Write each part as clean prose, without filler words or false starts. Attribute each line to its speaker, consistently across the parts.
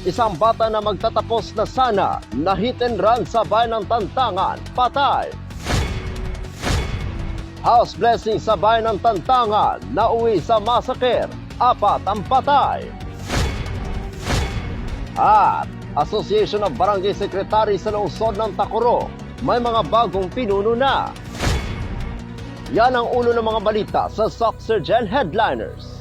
Speaker 1: Isang bata na magtatapos na sana na hit and run sa bayan ng Tantangan, patay. House blessing sa bayan ng Tantangan, nauwi sa massacre, 4 ang patay. At Association of Barangay Secretary sa lungsod ng Tacoro, may mga bagong pinuno na. Yan ang ulo ng mga balita sa Soxergen Headliners.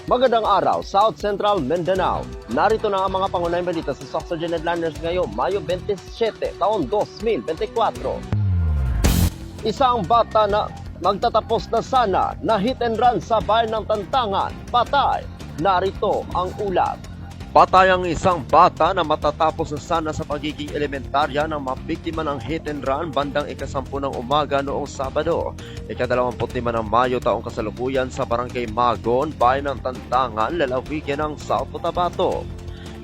Speaker 1: Magandang araw, South Central Mindanao. Narito na ang mga pangunahing balita sa Soxergen Headliners ngayong Mayo 27, taon 2024. Isang bata na magtatapos na sana na hit and run sa bayan ng Tantangan, patay. Narito ang ulat. Patay ang isang bata na matatapos na sana sa pagiging elementarya ng mabiktima ng hit and run bandang ika-10 ng umaga noong Sabado, ika-25 ng Mayo taong kasalukuyan sa Barangay Magon, bayan ng Tantangan, lalawigan ng South Cotabato.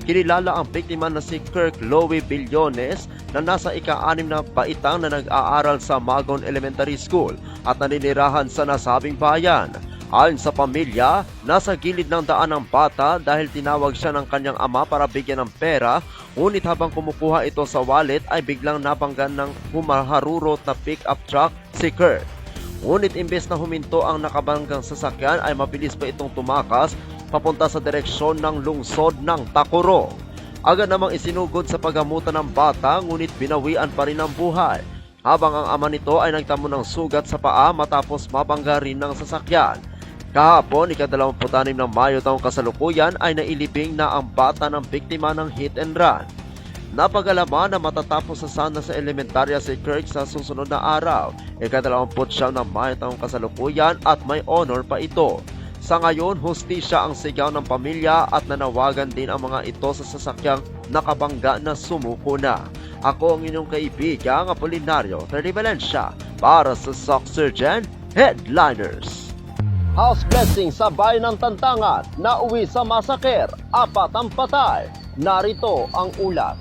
Speaker 1: Kinilala ang biktima na si Kirk Lowe Billones na nasa ika-6 na baitang na nag-aaral sa Magon Elementary School at naninirahan sa nasabing bayan. Ayon sa pamilya, nasa gilid ng daan ang bata dahil tinawag siya ng kanyang ama para bigyan ng pera, ngunit habang kumukuha ito sa wallet ay biglang nabanggan ng humaharurot na pick-up truck si Kurt. Ngunit imbes na huminto ang nakabanggang sasakyan ay mabilis pa itong tumakas papunta sa direksyon ng lungsod ng Tacoro. Agad namang isinugod sa paggamutan ng bata ngunit binawian pa rin ang buhay, habang ang ama nito ay nagtamo ng sugat sa paa matapos mabangga rin ng sasakyan. Kahapon, ika-26 ng Mayo taong kasalukuyan ay nailibing na ang bata ng biktima ng hit and run. Napag-alaman na matatapos na sana sa elementarya si Kirk sa susunod na araw, ika-29 ng Mayo taong kasalukuyan at may honor pa ito. Sa ngayon, hustisya ang sigaw ng pamilya at nanawagan din ang mga ito sa sasakyang nakabangga na sumuko na. Ako ang inyong kaibigang Apolinario Valencia para sa Soxergen Headliners. House blessing sa bayan ng Tantangan, nauwi sa massacre, 4 ang patay. Narito ang ulat.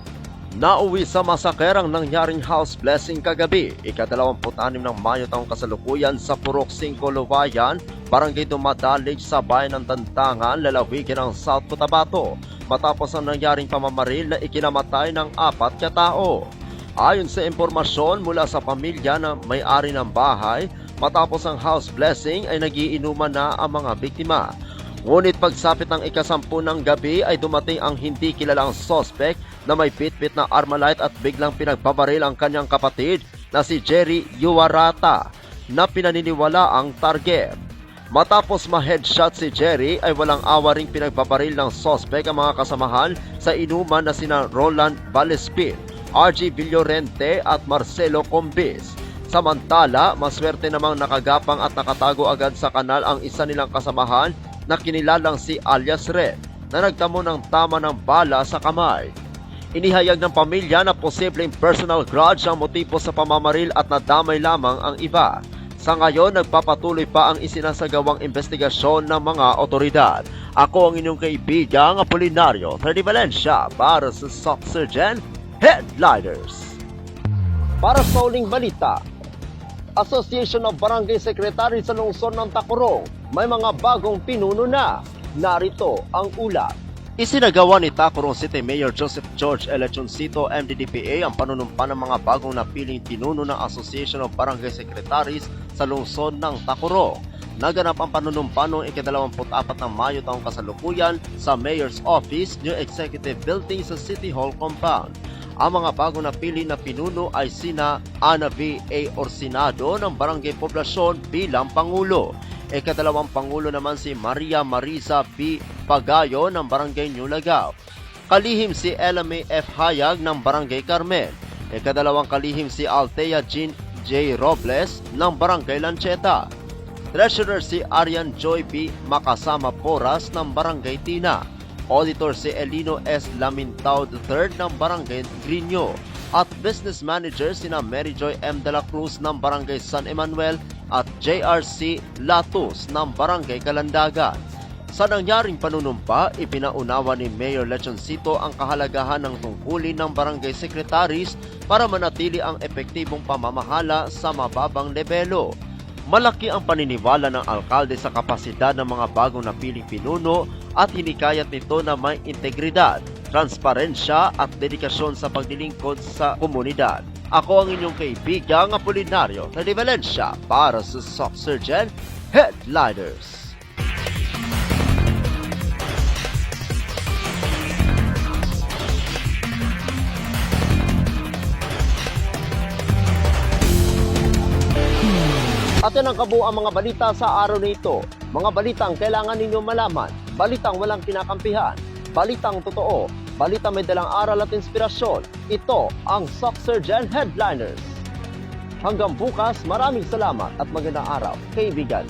Speaker 1: Nauwi sa massacre ang nangyaring house blessing kagabi, ika-26 ng Mayo taong kasalukuyan sa Purok 5 Luwayan, Barangay Dumadalig sa bayan ng Tantangan, lalawigan ng South Cotabato, matapos ang nangyaring pamamaril na ikinamatay ng 4 katao. Ayon sa impormasyon mula sa pamilya na may-ari ng bahay, matapos ang house blessing ay nagiinuman na ang mga biktima. Ngunit pagsapit ng ika-10 ng gabi ay dumating ang hindi kilalang suspect na may bitbit na Armalite at biglang pinagbabaril ang kanyang kapatid na si Jerry Yuarata na pinaniniwala ang target. Matapos ma-headshot si Jerry ay walang awa ring pinagbabaril ng suspect ang mga kasamahan sa inuman na sina Roland Valespin, RG Villorente at Marcelo Combis. Samantala, maswerte namang nakagapang at nakatago agad sa kanal ang isa nilang kasamahan na kinilalang si alias Red na nagtamo ng tama ng bala sa kamay. Inihayag ng pamilya na posibleng personal grudge ang motibo sa pamamaril at nadamay lamang ang iba. Sa ngayon, nagpapatuloy pa ang isinasagawang investigasyon ng mga otoridad. Ako ang inyong kaibigang Apolinario Valencia para sa Soxergen Headliners. Para sa uling balita, Association of Barangay Secretary sa lungsod ng Tacoro, may mga bagong pinuno na. Narito ang ulat. Isinagawa ni Tacoro City Mayor Joseph George Elechoncito MDDPA ang panunumpa ng mga bagong napiling pinuno ng Association of Barangay Secretaries sa lungsod ng Tacoro. Naganap ang panunumpa noong ika-24 ng Mayo taong kasalukuyan sa Mayor's Office, New Executive Building sa City Hall Compound. Ang mga bago napili na pinuno ay sina Ana V. A. Orsinado ng Barangay Poblasyon bilang Pangulo. Ikadalawang Pangulo naman si Maria Marisa B. Pagayo ng Barangay Nulagaw. Kalihim si Ella May F. Hayag ng Barangay Carmen. Ikadalawang kalihim si Althea Jean J. Robles ng Barangay Lancheta. Treasurer si Arian Joy B. Makasama Poras ng Barangay Tina. Auditor si Elino S. Lamintao III ng Barangay Grino. At Business Manager sina Mary Joy M. De La Cruz ng Barangay San Emanuel at JRC Latus ng Barangay Kalandagan. Sa nangyaring panunumpa, ipinaunawa ni Mayor Lechoncito ang kahalagahan ng tungkulin ng barangay secretaries para manatili ang epektibong pamamahala sa mababang lebelo. Malaki ang paniniwala ng alkalde sa kapasidad ng mga bagong napiling pinuno at hinikayat nito na may integridad, transparensya at dedikasyon sa paglilingkod sa komunidad. Ako ang inyong kaibigang Apolinario na de Valencia para sa Soxurgen Headliners. At yan ang kabuuan mga balita sa araw na ito. Mga balitang kailangan ninyong malaman, balitang walang kinakampihan, balitang totoo, balitang may dalang aral at inspirasyon. Ito ang Soxurgen Headliners. Hanggang bukas, maraming salamat at magandang araw, kaibigan.